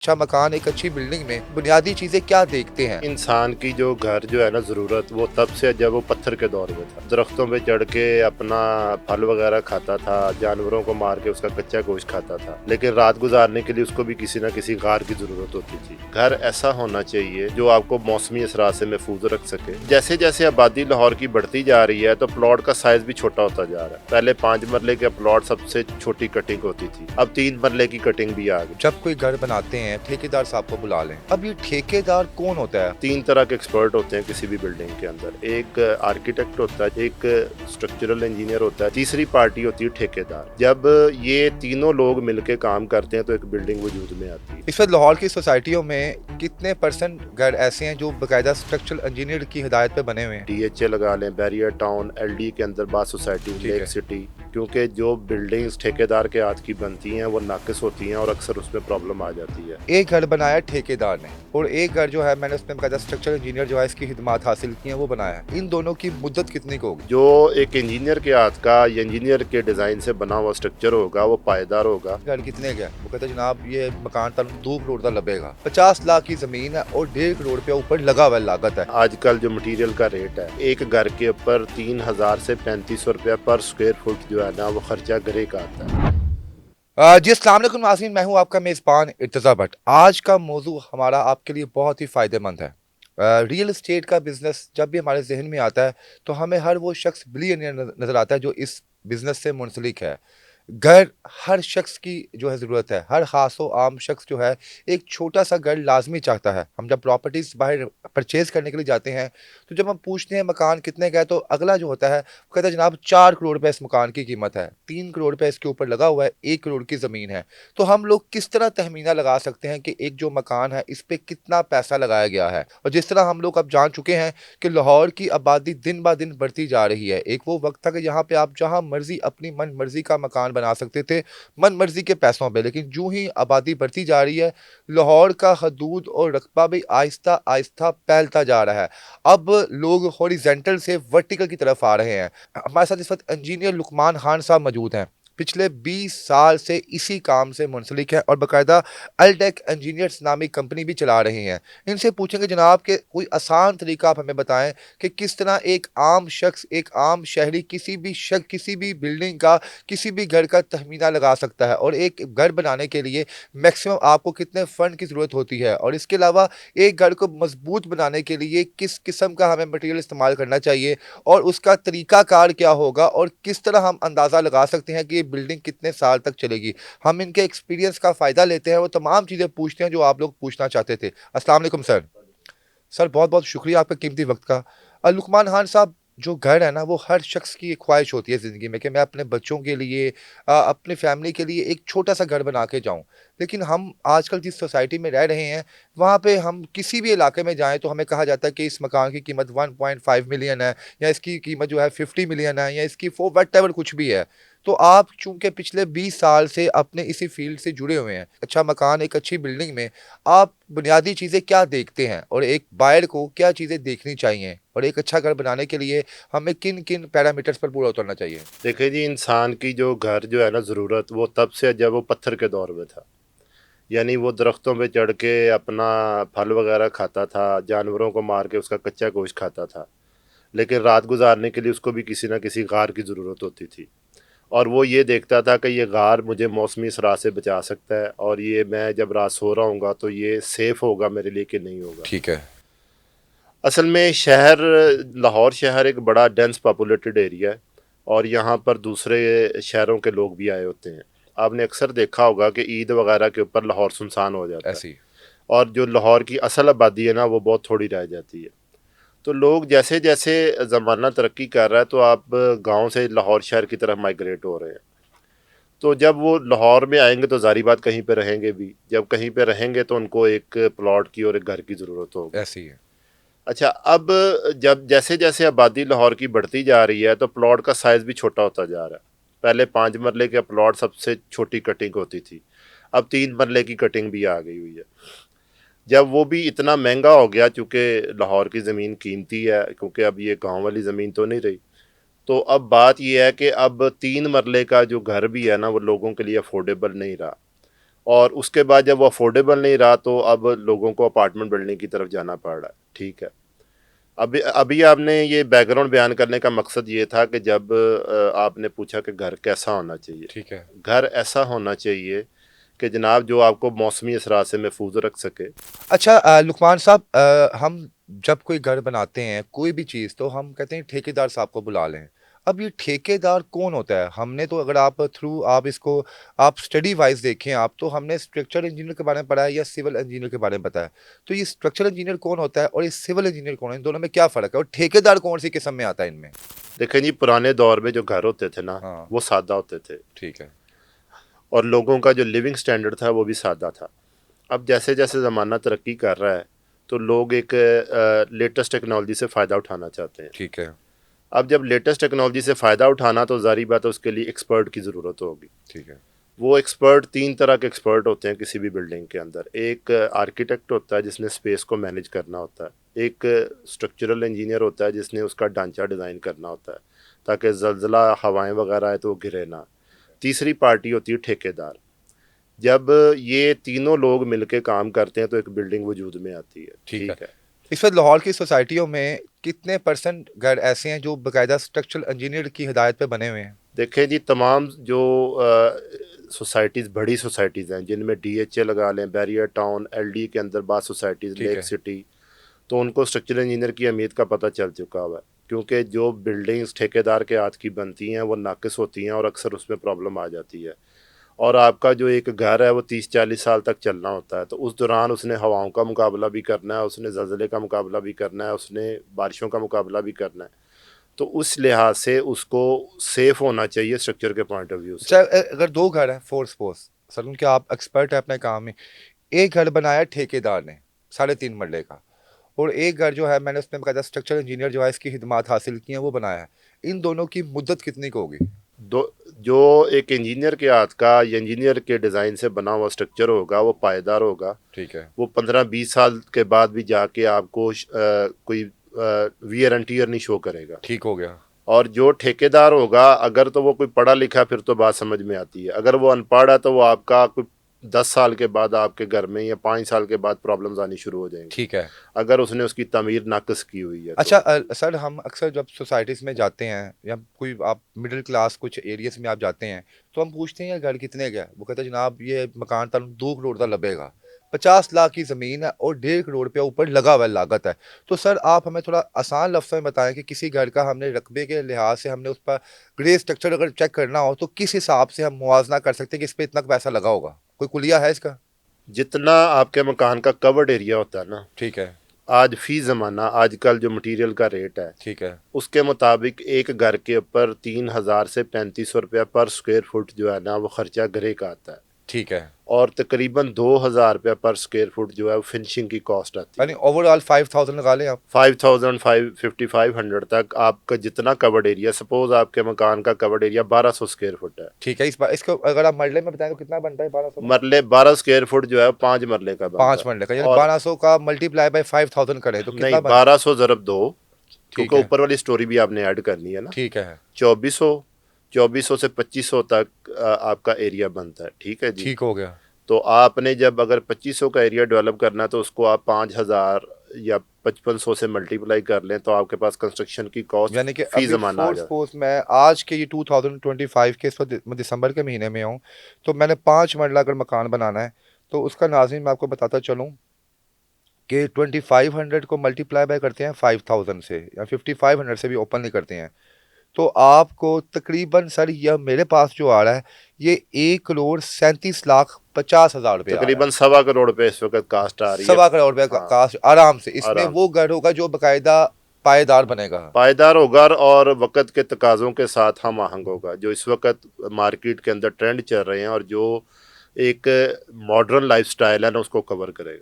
अच्छा मकान, एक अच्छी बिल्डिंग में बुनियादी चीजें क्या देखते हैं? इंसान की जो घर जो है ना ज़रूरत वो तब से जब वो पत्थर के दौर में था। दरख्तों पे चढ़ के अपना फल वगैरह खाता था, जानवरों को मार के उसका कच्चा गोश्त खाता था, लेकिन रात गुजारने के लिए उसको भी किसी न किसी गार की ज़रूरत होती थी। घर ऐसा होना चाहिए जो आपको मौसमी असरात से महफूज रख सके। जैसे जैसे आबादी लाहौर की बढ़ती जा रही है तो प्लॉट का साइज भी छोटा होता जा रहा है। पहले 5 मरले के प्लॉट सबसे छोटी कटिंग होती थी, अब 3 मरले की कटिंग भी आ गई। जब कोई घर बनाते हैं ठेकेदार साहब को बुला लें। अब ये ठेकेदार कौन होता है? 3 तरह के एक्सपर्ट होते हैं किसी भी बिल्डिंग के अंदर। एक आर्किटेक्ट होता है, एक स्ट्रक्चरल इंजीनियर होता है, तीसरी पार्टी होती है ठेकेदार। जब ये तीनों लोग मिलके काम करते हैं तो एक बिल्डिंग वजूद में आती है। इस वक्त लाहौर की सोसाइटियों में कितने परसेंट घर ऐसे हैं जो बाकायदा स्ट्रक्चरल इंजीनियर की हिदायत पे बने हुए हैं? डीएचए लगा लें, बैरियर टाउन, एलडी के अंदर बात सोसाइटी, ठीक लेक है। सिटी, क्योंकि जो बिल्डिंग्स ठेकेदार के हाथ की बनती हैं वो नाकिस होती हैं और अक्सर उसमें प्रॉब्लम आ जाती है। एक घर बनाया ठेकेदार ने और एक घर जो है मैंने उसमें बाकायदा स्ट्रक्चरल इंजीनियर जो है इसकी खिदमात हासिल की है वो बनाया है। इन दोनों की मुद्दत कितनी की होगी? जो एक इंजीनियर के हाथ का या इंजीनियर के डिज़ाइन से बना हुआ स्ट्रक्चर होगा वो पायदार होगा। घर कितने का? वो कहते जनाब ये मकान तक 2 करोड़ का लगेगा। 50 लाख की जमीन है और 1.5 करोड़ रुपया ऊपर लगा हुआ लागत है। आजकल जो मटेरियल का रेट है, एक घर के ऊपर 3000 से 3500 रुपया पर स्क्वायर फुट जो है ना वो खर्चा घरे का आता है। जी अस्सलाम वालेकुम नाज़रीन, मैं हूं आपका मेज़बान इर्तज़ा भट्ट। आज का मौजू हमारा आपके लिए बहुत ही फ़ायदेमंद है। रियल एस्टेट का बिज़नेस जब भी हमारे ज़हन में आता है तो हमें हर वो शख्स बिलियनियर नज़र आता है जो इस बिज़नेस से मुंसलिक है। घर हर शख्स की जो है ज़रूरत है। हर ख़ास व आम शख्स जो है एक छोटा-सा घर लाज़मी चाहता है। हम जब प्रॉपर्टीज़ बाहर परचेज़ करने के लिए जाते हैं तो जब हम पूछते हैं मकान कितने का है तो अगला जो होता है वो कहता है जनाब 4 करोड़ रुपए इस मकान की कीमत है। 3 करोड़ रुपए इसके ऊपर लगा हुआ है, 1 करोड़ की ज़मीन है। तो हम लोग किस तरह तख़मीना लगा सकते हैं कि एक जो मकान है इस पे कितना पैसा लगाया गया है? और जिस तरह हम लोग अब जान चुके हैं कि लाहौर की आबादी दिन ब दिन बढ़ती जा रही है। एक वो वक़्त था कि यहाँ पे आप जहाँ मर्ज़ी अपनी मन मर्ज़ी का मकान बना सकते थे, मन मर्ज़ी के पैसों पे। लेकिन जूँ ही आबादी बढ़ती जा रही है, लाहौर का हदूद और रक़बा भी आहिस्ता-आहिस्ता फैलता जा रहा है। अब लोग हॉरिज़ॉन्टल से वर्टिकल की तरफ आ रहे हैं। हमारे साथ इस वक़्त इंजीनियर लुकमान खान साहब मौजूद हैं। पिछले 20 साल से इसी काम से मुंसलिक हैं और बाकायदा अल्टेक इंजीनियर्स नामी कंपनी भी चला रहे हैं। इनसे पूछेंगे जनाब कि कोई आसान तरीका आप हमें बताएँ कि किस तरह एक आम शख्स, एक आम शहरी किसी भी बिल्डिंग का, किसी भी घर का तख़मीना लगा सकता है और एक घर बनाने के लिए मैक्सिमम आपको कितने फ़ंड की ज़रूरत होती है? और इसके अलावा एक घर को मज़बूत बनाने के लिए किस किस्म का हमें मटेरियल इस्तेमाल करना चाहिए और उसका तरीक़ाकार क्या होगा और किस तरह हम अंदाज़ा लगा सकते हैं कि ये बिल्डिंग कितने साल तक चलेगी? हम इनके एक्सपीरियंस का फ़ायदा लेते हैं, वो तमाम चीज़ें पूछते हैं जो आप लोग पूछना चाहते थे। अस्सलाम वालेकुम सर। सर बहुत-बहुत शुक्रिया आपके कीमती वक़्त का। लुकमान खान साहब, जो घर है ना वो हर शख्स की एक ख्वाहिश होती है ज़िंदगी में कि मैं अपने बच्चों के लिए अपनी फ़ैमिली के लिए एक छोटा-सा घर बना के जाऊँ। लेकिन हम आजकल जिस सोसाइटी में रह रहे हैं, वहाँ पे हम किसी भी इलाके में जाएँ तो हमें कहा जाता है कि इस मकान की कीमत 1.5 मिलियन है या इसकी कीमत जो है 50 मिलियन है या इसकी फो व्हाटएवर कुछ भी है। तो आप चूँकि पिछले 20 साल से अपने इसी फ़ील्ड से जुड़े हुए हैं, अच्छा मकान, एक अच्छी बिल्डिंग में आप बुनियादी चीज़ें क्या देखते हैं? और एक बायर को क्या चीज़ें देखनी चाहिए? और एक अच्छा घर बनाने के लिए हमें किन-किन पैरामीटर्स पर पूरा उतरना चाहिए? देखिए जी, इंसान की जो घर जो है ना ज़रूरत वो तब से जब वो पत्थर के दौर में था। यानी वो दरख्तों पे चढ़ के अपना फल वगैरह खाता था, जानवरों को मार के उसका कच्चा गोश्त खाता था, लेकिन रात गुजारने के लिए उसको भी किसी न किसी गार की ज़रूरत होती थी। और वो ये देखता था कि ये गार मुझे मौसमी असरात से बचा सकता है और ये मैं जब रात सो रहा हूँगा तो ये सेफ़ होगा मेरे लिए कि नहीं होगा। ठीक है। असल में शहर, लाहौर शहर एक बड़ा डेंस पॉपुलेटेड एरिया है और यहाँ पर दूसरे शहरों के लोग भी आए होते हैं। आपने अक्सर देखा होगा कि ईद वगैरह के ऊपर लाहौर सुनसान हो जाता है ऐसे ही। और जो लाहौर की असल आबादी है ना वो बहुत थोड़ी रह जाती है। तो लोग जैसे जैसे ज़माना तरक्की कर रहा है तो आप गांव से लाहौर शहर की तरफ माइग्रेट हो रहे हैं। तो जब वो लाहौर में आएंगे तो ज़ाहिर बात कहीं पे रहेंगे भी, जब कहीं पे रहेंगे तो उनको एक प्लॉट की और एक घर की ज़रूरत होगी। ऐसे ही है। अच्छा, अब जब जैसे जैसे आबादी लाहौर की बढ़ती जा रही है तो प्लॉट का साइज़ भी छोटा होता जा रहा है। पहले 5 मरले के प्लॉट सबसे छोटी कटिंग होती थी, अब 3 मरले की कटिंग भी आ गई हुई है। जब वो भी इतना महंगा हो गया, चूँकि लाहौर की ज़मीन कीमती है, क्योंकि अब ये गाँव वाली ज़मीन तो नहीं रही, तो अब बात ये है कि अब 3 मरले का जो घर भी है ना वो लोगों के लिए अफोर्डेबल नहीं रहा اور اس کے بعد جب وہ افورڈیبل نہیں رہا تو اب لوگوں کو اپارٹمنٹ بلڈنگ کی طرف جانا پڑ رہا ہے. ٹھیک ہے. ابھی آپ نے یہ بیک گراؤنڈ بیان کرنے کا مقصد یہ تھا کہ جب آپ نے پوچھا کہ گھر کیسا ہونا چاہیے. ٹھیک ہے. گھر ایسا ہونا چاہیے کہ جناب جو آپ کو موسمی اثرات سے محفوظ رکھ سکے. اچھا لقمان صاحب، ہم جب کوئی گھر بناتے ہیں کوئی بھی چیز تو ہم کہتے ہیں ٹھیکیدار صاحب کو بلا لیں. اب یہ ٹھیکیدار کون ہوتا ہے؟ ہم نے تو اگر آپ اس کو آپ اسٹڈی وائز دیکھیں آپ تو ہم نے اسٹرکچر انجینئر کے بارے میں پڑھا ہے یا سول انجینئر کے بارے میں بتایا. تو یہ اسٹرکچر انجینئر کون ہوتا ہے اور یہ سول انجینئر کون ہے؟ ان دونوں میں کیا فرق ہے اور ٹھیکیدار کون سی قسم میں آتا ہے ان میں؟ دیکھیں جی، پرانے دور میں جو گھر ہوتے تھے نا ہاں. وہ سادہ ہوتے تھے. ٹھیک ہے. اور لوگوں کا جو لیونگ سٹینڈرڈ تھا وہ بھی سادہ تھا. اب جیسے جیسے زمانہ ترقی کر رہا ہے تو لوگ ایک لیٹسٹ ٹیکنالوجی سے فائدہ اٹھانا چاہتے ہیں. ٹھیک ہے. اب جب لیٹسٹ ٹیکنالوجی سے فائدہ اٹھانا تو ظاہری بات ہے اس کے لیے ایکسپرٹ کی ضرورت ہوگی. ٹھیک ہے. وہ ایکسپرٹ 3 طرح کے ایکسپرٹ ہوتے ہیں کسی بھی بلڈنگ کے اندر. ایک آرکیٹیکٹ ہوتا ہے جس نے اسپیس کو مینیج کرنا ہوتا ہے. ایک اسٹرکچرل انجینئر ہوتا ہے جس نے اس کا ڈھانچہ ڈیزائن کرنا ہوتا ہے تاکہ زلزلہ ہوائیں وغیرہ آئے تو وہ گرے نہ. تیسری پارٹی ہوتی ہے ٹھیکیدار. جب یہ تینوں لوگ مل کے کام کرتے ہیں تو ایک بلڈنگ وجود میں آتی ہے. ٹھیک ہے. اس وقت لاہور کی سوسائٹیوں میں کتنے پرسنٹ گھر ایسے ہیں جو باقاعدہ اسٹرکچرل انجینئر کی ہدایت پہ بنے ہوئے ہیں؟ دیکھیں جی، تمام جو سوسائٹیز بڑی سوسائٹیز ہیں جن میں ڈی ایچ اے لگا لیں، بیریئر ٹاؤن، ایل ڈی کے اندر بعض سوسائٹیز، لیک سٹی، تو ان کو اسٹرکچرل انجینئر کی اہمیت کا پتہ چل چکا ہوا ہے. کیونکہ جو بلڈنگز ٹھیکیدار کے ہاتھ کی بنتی ہیں وہ ناقص ہوتی ہیں اور اکثر اس میں پرابلم آ جاتی ہے. اور آپ کا جو ایک گھر ہے وہ 30-40 سال تک چلنا ہوتا ہے. تو اس دوران اس نے ہواؤں کا مقابلہ بھی کرنا ہے، اس نے زلزلے کا مقابلہ بھی کرنا ہے، اس نے بارشوں کا مقابلہ بھی کرنا ہے. تو اس لحاظ سے اس کو سیف ہونا چاہیے اسٹرکچر کے پوائنٹ آف ویو سے. اگر 2 گھر ہیں فور سپوز سر، ان کے آپ ایکسپرٹ ہیں اپنے کام میں، ایک گھر بنایا ٹھیکیدار نے 3.5 مرلے کا اور ایک گھر جو ہے میں نے اس میں باقاعدہ اسٹرکچر انجینئر جو ہے اس کی خدمات حاصل کی ہیں وہ بنایا ہے. ان دونوں کی مدت کتنی کو ہوگی؟ جو ایک انجینئر کے ہاتھ کا یا انجینئر کے ڈیزائن سے بنا ہوا اسٹرکچر ہوگا وہ پائیدار ہوگا. ٹھیک ہے. وہ 15-20 سال کے بعد بھی جا کے آپ کو کوئی ویئر اینڈ ٹیئر نہیں شو کرے گا. ٹھیک ہو گیا. اور جو ٹھیکیدار ہوگا اگر تو وہ کوئی پڑھا لکھا پھر تو بات سمجھ میں آتی ہے. اگر وہ ان پڑھ ہے تو وہ آپ کا کوئی 10 سال کے بعد آپ کے گھر میں یا 5 سال کے بعد پرابلمز آنی شروع ہو جائیں گی. ٹھیک ہے. اگر اس نے اس کی تعمیر ناقص کی ہوئی ہے. اچھا سر، ہم اکثر جب سوسائٹیز میں جاتے ہیں یا کوئی آپ مڈل کلاس کچھ ایریاز میں آپ جاتے ہیں تو ہم پوچھتے ہیں یہ گھر کتنے کا ہے؟ وہ کہتے ہیں جناب یہ مکان تک 2 کروڑ کا لگے گا. 50 لاکھ کی زمین ہے اور 1.5 کروڑ روپیہ اوپر لگا ہوا لاگت ہے. تو سر آپ ہمیں تھوڑا آسان لفظوں میں بتائیں کہ کسی گھر کا ہم نے رقبے کے لحاظ سے ہم نے اس پر گرے اسٹرکچر اگر چیک کرنا ہو تو کس حساب سے ہم موازنہ کر سکتے ہیں کہ اس پہ اتنا پیسہ لگا ہوگا؟ کوئی کلیہ ہے اس کا؟ جتنا آپ کے مکان کا کورڈ ایریا ہوتا ہے نا، ٹھیک ہے، آج فی زمانہ آج کل جو مٹیریل کا ریٹ ہے، ٹھیک ہے، اس کے مطابق ایک گھر کے اوپر 3,000 سے 3,500 روپیہ پر اسکوائر فٹ جو ہے نا وہ خرچہ گرے کا آتا ہے. ٹھیک ہے. اور تقریباً 2,000 روپیہ پر اسکوائر فٹ جو ہے وہ فنشنگ کی کاسٹ آتی ہے. یعنی اوور آل 5,000 لگا لیں آپ. 5,000 5,500 تک آپ کا جتنا کورڈ ایریا، سپوز آپ کے مکان کا کورڈ ایریا 1,200 اسکوائر فٹ ہے. ٹھیک ہے. اس کو اگر آپ مرلے میں بتائیں تو کتنا بنتا ہے؟ 1200 مرلے 12 اسکوائر فٹ جو ہے 5 مرلے کا بنتا ہے. 5 مرلے کا، یعنی 1200 کا ملٹیپلائی بائی 5,000 کرے تو کتنا نہیں، بنتا ہے؟ 1200 ضرب 2، ٹھیک کیونکہ ہے، اوپر والی سٹوری بھی آپ نے ایڈ کرنی ہے نا. ٹھیک ہے. 2400 سے 2500 تک آپ کا ایریا بنتا ہے. ٹھیک ہے جی. ٹھیک ہو گیا. تو آپ نے جب اگر 2500 کا ایریا ڈیولپ کرنا ہے تو اس کو آپ 5,000 یا 5500 سے ملٹیپلائی کر لیں تو آپ کے پاس کنسٹرکشن کی کاسٹ یعنی کہ فی زمانہ آ جائے. میں آج کے یہ 2025 کے اس وقت دسمبر کے مہینے میں ہوں تو میں نے 5 مرلہ اگر مکان بنانا ہے تو اس کا ناظرین میں آپ کو بتاتا چلوں کہ 2500 کو ملٹیپلائی بائی کرتے ہیں 5,000 سے یا 5,500 سے بھی اوپن نہیں کرتے ہیں تو آپ کو تقریباً سر یہ میرے پاس جو آ رہا ہے یہ 1,37,50,000 روپے تقریباً 1.25 کروڑ روپے اس وقت کاسٹ آ رہی ہے. 1.25 کروڑ روپے کاسٹ آرام سے. اس میں وہ گھر ہوگا جو باقاعدہ پائیدار بنے گا، پائیدار ہوگا اور وقت کے تقاضوں کے ساتھ ہم آہنگ ہوگا. جو اس وقت مارکیٹ کے اندر ٹرینڈ چل رہے ہیں اور جو ایک ماڈرن لائف سٹائل ہے نا اس کو کور کرے گا.